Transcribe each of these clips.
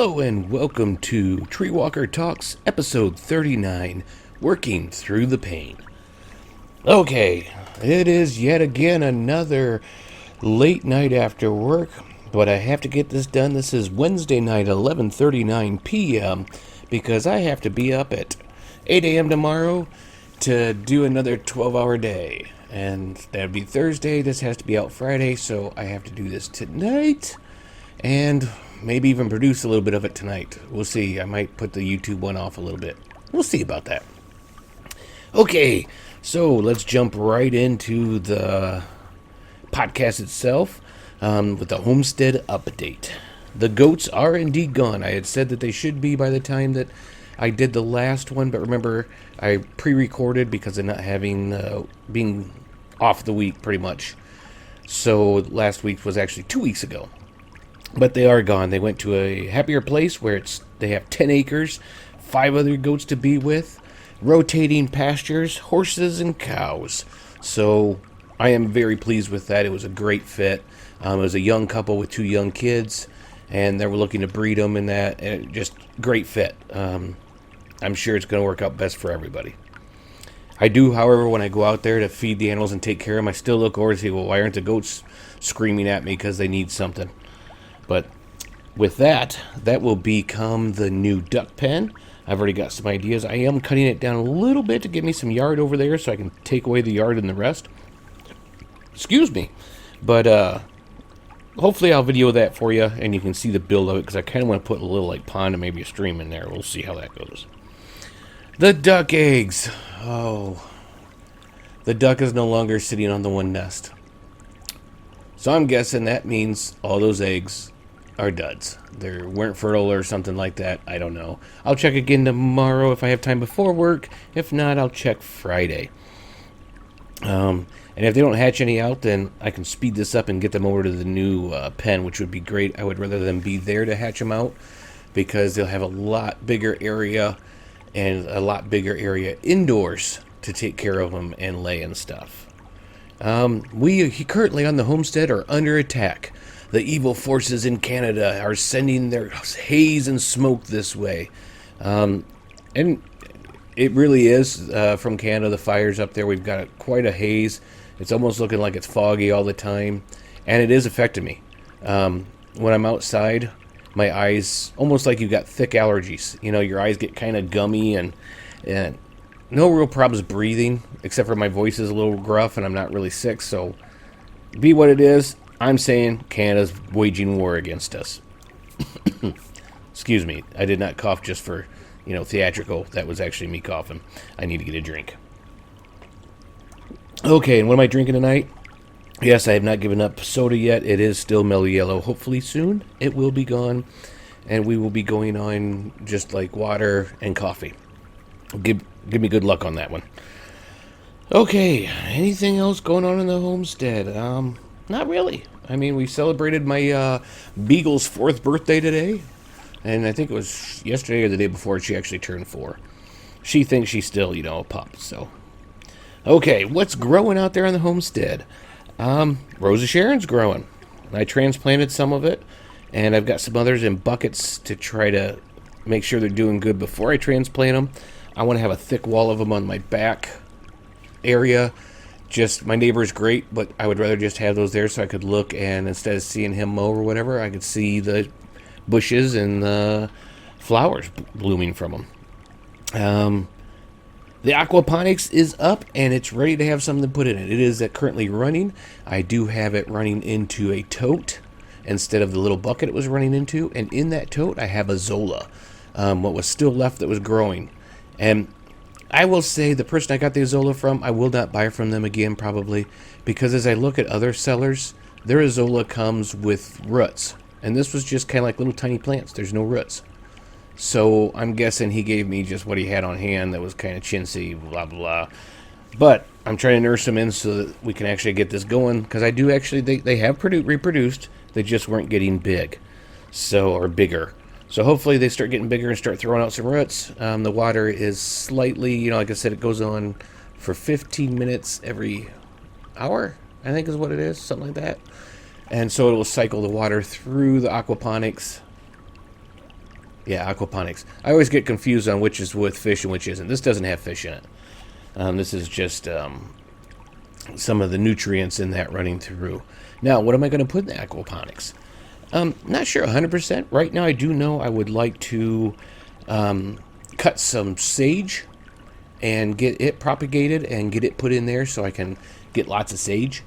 Hello and welcome to TreeWalker Talks, episode 39, Working Through the Pain. Okay, it is yet again another late night after work, but I have to get this done. This is Wednesday night, 11:39 p.m., because I have to be up at 8 a.m. tomorrow to do another 12-hour day. And that'd be Thursday. This has to be out Friday, so I have to do this tonight. And maybe even produce a little bit of it tonight. We'll see. I might put the YouTube one off a little bit. We'll see about that. Okay, so let's jump right into the podcast itself with the homestead update. The goats are indeed gone. I had said that they should be by the time that I did the last one, but remember, I pre-recorded because of not having, being off the week pretty much. So last week was actually 2 weeks ago. But they are gone. They went to a happier place where they have 10 acres, 5 other goats to be with, rotating pastures, horses, and cows. So I am very pleased with that. It was a great fit. It was a young couple with 2 young kids, and they were looking to breed them and that. And just great fit. I'm sure it's going to work out best for everybody. I do, however, when I go out there to feed the animals and take care of them, I still look over and say, well, why aren't the goats screaming at me because they need something? But with that will become the new duck pen. I've already got some ideas. I am cutting it down a little bit to give me some yard over there so I can take away the yard and the rest. Excuse me. But hopefully I'll video that for you and you can see the build of it, because I kind of want to put a little like pond and maybe a stream in there. We'll see how that goes. The duck eggs. Oh, the duck is no longer sitting on the one nest. So I'm guessing that means all those eggs are duds. They weren't fertile or something like that. I don't know. I'll check again tomorrow if I have time before work. If not, I'll check Friday. And if they don't hatch any out, then I can speed this up and get them over to the new pen, which would be great. I would rather them be there to hatch them out, because they'll have a lot bigger area and a lot bigger area indoors to take care of them and lay and stuff. We currently on the homestead are under attack. The evil forces in Canada are sending their haze and smoke this way. And it really is from Canada, the fires up there. We've got quite a haze. It's almost looking like it's foggy all the time. And it is affecting me. When I'm outside, my eyes, almost like you've got thick allergies. You know, your eyes get kind of gummy and no real problems breathing, except for my voice is a little gruff and I'm not really sick. So be what it is. I'm saying Canada's waging war against us. Excuse me. I did not cough just for, theatrical. That was actually me coughing. I need to get a drink. Okay, and what am I drinking tonight? Yes, I have not given up soda yet. It is still Mellow Yellow. Hopefully soon it will be gone, and we will be going on just like water and coffee. Give me good luck on that one. Okay, anything else going on in the homestead? Not really. I mean, we celebrated my Beagle's 4th birthday today, and I think it was yesterday or the day before she actually turned 4. She thinks she's still, a pup, so. Okay, what's growing out there on the homestead? Rose of Sharon's growing. I transplanted some of it, and I've got some others in buckets to try to make sure they're doing good before I transplant them. I want to have a thick wall of them on my back area. Just, my neighbor's great, but I would rather just have those there so I could look, and instead of seeing him mow or whatever, I could see the bushes and the flowers blooming from them. The aquaponics is up, and it's ready to have something to put in it. It is currently running. I do have it running into a tote instead of the little bucket it was running into, and in that tote I have a Zola, what was still left that was growing. And I will say the person I got the Zola from, I will not buy from them again probably, because as I look at other sellers, their Zola comes with roots, and this was just kind of like little tiny plants. There's no roots. So I'm guessing he gave me just what he had on hand that was kind of chintzy, blah, blah. But I'm trying to nurse them in so that we can actually get this going, because I do actually, they have reproduced, they just weren't getting big, or bigger. So hopefully they start getting bigger and start throwing out some roots. The water is slightly, like I said, it goes on for 15 minutes every hour, I think is what it is, something like that. And so it will cycle the water through the aquaponics Yeah, aquaponics. I always get confused on which is with fish and which isn't. This doesn't have fish in it. This is just some of the nutrients in that running through. Now, what am I going to put in the aquaponics? Not sure 100%. Right now, I do know I would like to cut some sage and get it propagated and get it put in there so I can get lots of sage.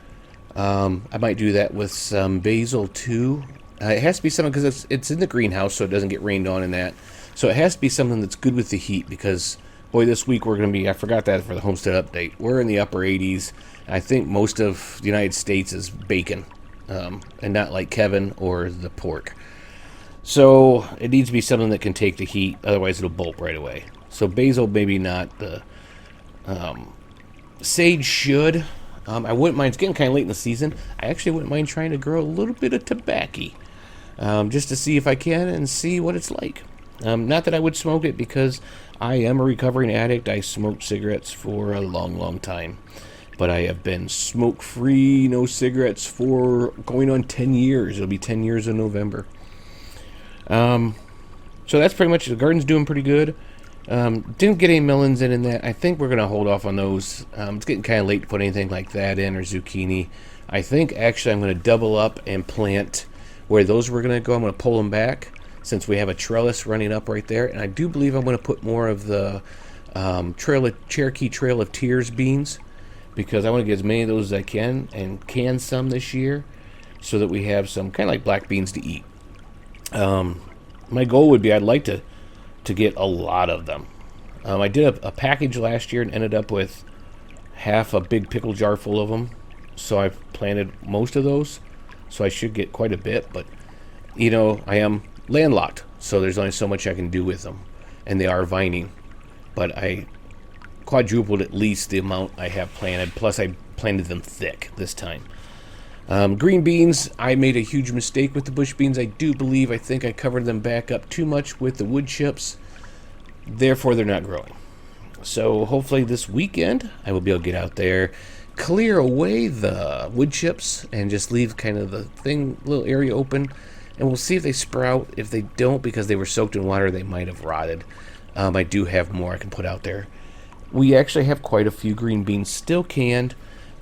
I might do that with some basil too. It has to be something because it's in the greenhouse, so it doesn't get rained on in that. So it has to be something that's good with the heat because, boy, this week we're going to be, I forgot that for the homestead update, we're in the upper 80s. I think most of the United States is bacon and not like Kevin or the pork. So it needs to be something that can take the heat, otherwise it'll bolt right away. So basil, maybe not. The sage should. I wouldn't mind, it's getting kind of late in the season. I actually wouldn't mind trying to grow a little bit of tobacco just to see if I can and see what it's like. Not that I would smoke it because I am a recovering addict. I smoked cigarettes for a long, long time. But I have been smoke-free, no cigarettes for going on 10 years. It'll be 10 years in November. So that's pretty much, the garden's doing pretty good. Didn't get any melons in that. I think we're going to hold off on those. It's getting kind of late to put anything like that in, or zucchini. I think actually I'm going to double up and plant where those were going to go. I'm going to pull them back since we have a trellis running up right there. And I do believe I'm going to put more of the Cherokee Trail of Tears beans because I want to get as many of those as I can and can some this year so that we have some kind of like black beans to eat. My goal would be I'd like to get a lot of them. I did a package last year and ended up with half a big pickle jar full of them. So I've planted most of those. So I should get quite a bit. But, you know, I am landlocked. So there's only so much I can do with them. And they are vining. But I quadrupled at least the amount I have planted. Plus I planted them thick this time. Green beans, I made a huge mistake with the bush beans. I think I covered them back up too much with the wood chips. Therefore, they're not growing. So hopefully this weekend, I will be able to get out there, clear away the wood chips, and just leave kind of the little area open. And we'll see if they sprout. If they don't, because they were soaked in water, they might have rotted. I do have more I can put out there. We actually have quite a few green beans still canned.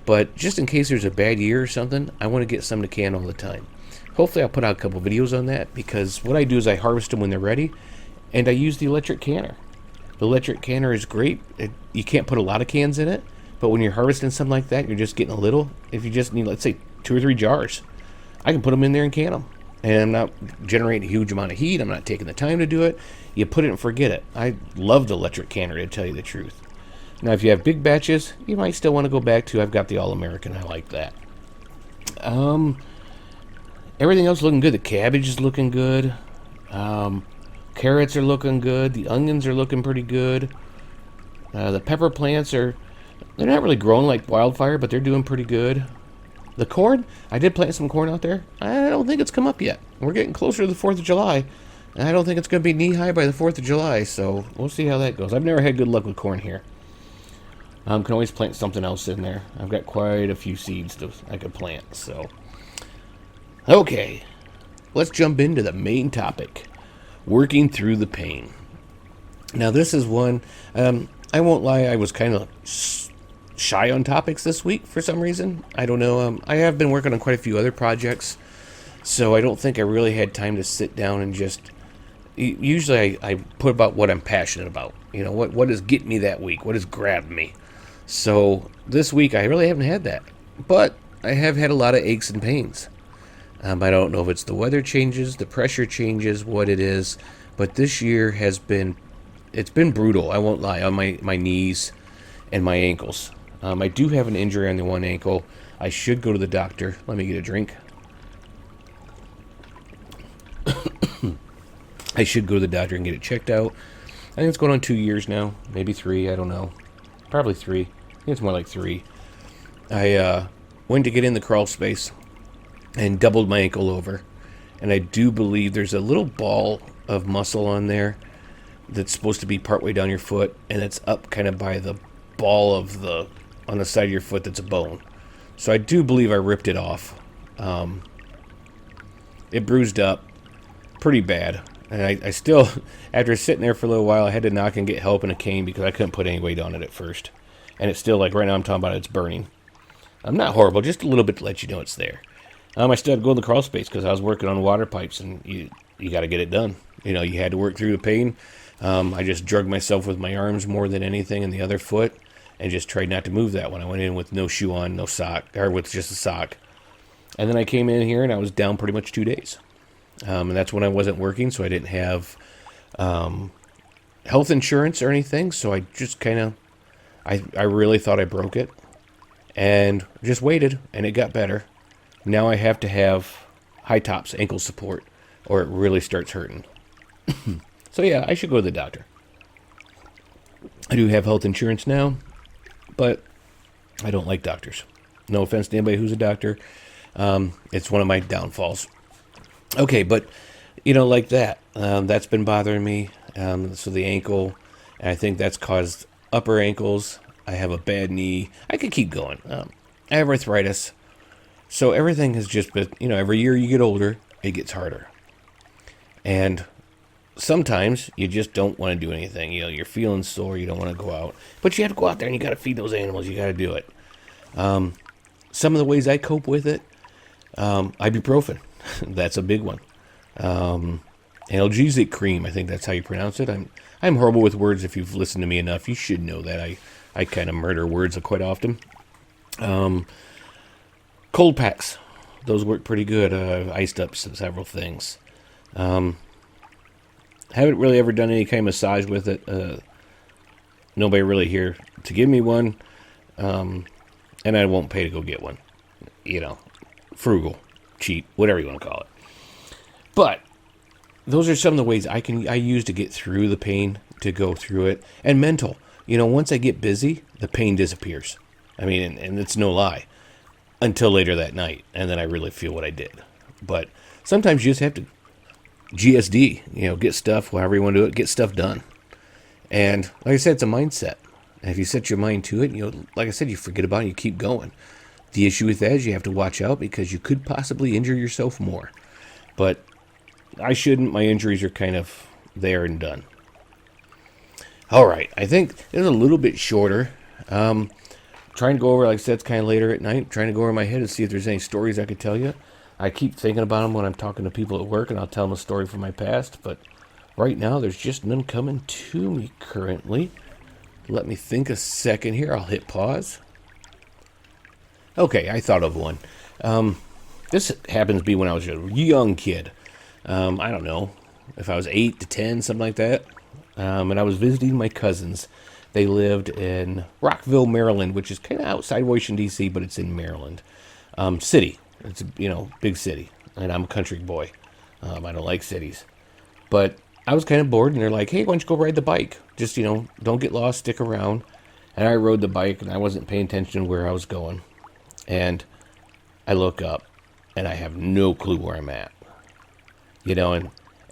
But just in case there's a bad year or something, I want to get some to can all the time. Hopefully I'll put out a couple videos on that because what I do is I harvest them when they're ready and I use the electric canner. The electric canner is great. You can't put a lot of cans in it, but when you're harvesting something like that, you're just getting a little. If you just need, let's say, 2 or 3 jars, I can put them in there and can them. And I'm not generating a huge amount of heat. I'm not taking the time to do it. You put it and forget it. I love the electric canner, to tell you the truth. Now, if you have big batches, you might still want to go back to, I've got the All-American. I like that. Everything else looking good. The cabbage is looking good. Carrots are looking good. The onions are looking pretty good. The pepper plants they're not really growing like wildfire, but they're doing pretty good. The corn, I did plant some corn out there. I don't think it's come up yet. We're getting closer to the 4th of July. And I don't think it's going to be knee-high by the 4th of July, so we'll see how that goes. I've never had good luck with corn here. Can always plant something else in there. I've got quite a few seeds I could plant. So, okay, let's jump into the main topic: working through the pain. Now, this is one. I won't lie. I was kind of shy on topics this week for some reason. I don't know. I have been working on quite a few other projects, so I don't think I really had time to sit down and just. Usually, I put about what I'm passionate about. You know, what has get me that week? What has grabbed me? So this week I really haven't had that, but I have had a lot of aches and pains. I don't know if it's the weather changes, the pressure changes, what it is, but this year it's been brutal. I won't lie, on my knees and my ankles. I do have an injury on the one ankle. I should go to the doctor. Let me get a drink. I should go to the doctor and get it checked out. I think it's going on 2 years now, maybe 3, I don't know. Probably 3. I think it's more like 3. I went to get in the crawl space and doubled my ankle over. And I do believe there's a little ball of muscle on there that's supposed to be partway down your foot, and it's up kind of by the ball of on the side of your foot that's a bone. So I do believe I ripped it off. It bruised up pretty bad. And I still, after sitting there for a little while, I had to knock and get help in a cane because I couldn't put any weight on it at first. And it's still, like right now I'm talking about it, it's burning. I'm not horrible, just a little bit to let you know it's there. I still had to go in the crawl space because I was working on water pipes, and you got to get it done. You know, you had to work through the pain. I just drugged myself with my arms more than anything, and the other foot, and just tried not to move that one. I went in with no shoe on, no sock, or with just a sock. And then I came in here, and I was down pretty much 2 days. And that's when I wasn't working, so I didn't have health insurance or anything. So I just kind of, I really thought I broke it, and just waited, and it got better. Now I have to have high tops ankle support, or it really starts hurting. So yeah, I should go to the doctor. I do have health insurance now, but I don't like doctors. No offense to anybody who's a doctor. It's one of my downfalls. Okay, but, you know, like that. That's been bothering me. So the ankle, and I think that's caused upper ankles. I have a bad knee. I could keep going. I have arthritis. So everything has just been, you know, every year you get older, it gets harder. And sometimes you just don't want to do anything. You know, you're feeling sore, you don't want to go out. But you have to go out there and you got to feed those animals. You got to do it. Some of the ways I cope with it, ibuprofen. That's a big one. Analgesic cream, I think that's how you pronounce it. I'm horrible with words. If you've listened to me enough, you should know that. I kind of murder words quite often. Cold packs. Those work pretty good. I've iced up several things. Haven't really ever done any kind of massage with it. Nobody really here to give me one. And I won't pay to go get one. You know, frugal, cheap, whatever you want to call it. But those are some of the ways I use to get through the pain, to go through it. And mental. You know, once I get busy, the pain disappears. I mean, and it's no lie. Until later that night. And then I really feel what I did. But sometimes you just have to GSD, you know, get stuff, however you want to do it, get stuff done. And like I said, it's a mindset. And if you set your mind to it, you know, like I said, you forget about it, you keep going. The issue with that is you have to watch out because you could possibly injure yourself more. But I shouldn't. My injuries are kind of there and done. All right. I think it was a little bit shorter. Trying to go over, like I said, it's kind of later at night. Trying to go over my head and see if there's any stories I could tell you. I keep thinking about them when I'm talking to people at work, and I'll tell them a story from my past. But right now, there's just none coming to me currently. Let me think a second here. I'll hit pause. Okay, I thought of one. This happens to be when I was a young kid. I don't know, if I was 8 to 10, something like that. And I was visiting my cousins. They lived in Rockville, Maryland, which is kind of outside Washington, D.C., but it's in Maryland. City. It's a, you know, big city. And I'm a country boy. I don't like cities. But I was kind of bored, and they're like, hey, why don't you go ride the bike? Just, you know, don't get lost, stick around. And I rode the bike, and I wasn't paying attention to where I was going. And I look up, and I have no clue where I'm at. You know,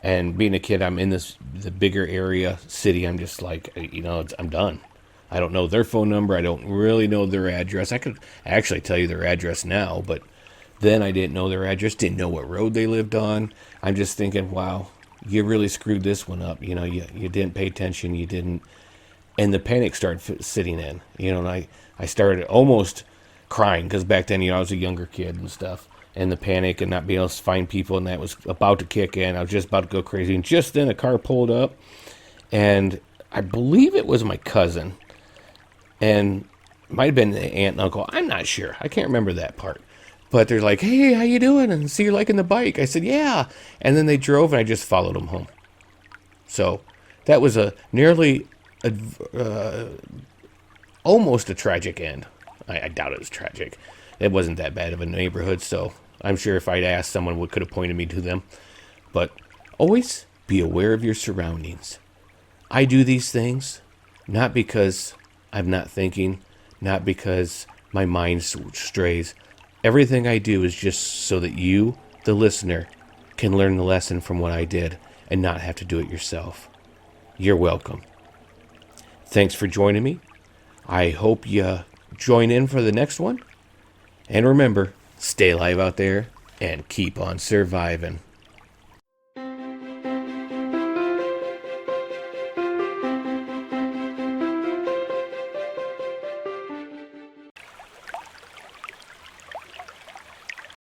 and being a kid, I'm in the bigger area, city. I'm just like, you know, I'm done. I don't know their phone number. I don't really know their address. I could actually tell you their address now, but then I didn't know their address, didn't know what road they lived on. I'm just thinking, wow, you really screwed this one up. You know, you didn't pay attention. You didn't. And the panic started sitting in, you know, and I started almost crying because back then, you know, I was a younger kid and stuff. And the panic and not being able to find people, and that was about to kick in. I was just about to go crazy. And just then a car pulled up, and I believe it was my cousin. And it might have been the aunt and uncle. I'm not sure. I can't remember that part. But they're like, hey, how you doing? And see, you're liking the bike. I said, yeah. And then they drove, and I just followed them home. So that was a nearly, almost a tragic end. I doubt it was tragic. It wasn't that bad of a neighborhood, so I'm sure if I'd asked someone, what could have pointed me to them. But always be aware of your surroundings. I do these things not because I'm not thinking, not because my mind strays. Everything I do is just so that you, the listener, can learn the lesson from what I did and not have to do it yourself. You're welcome. Thanks for joining me. I hope you join in for the next one. And remember, stay alive out there and keep on surviving.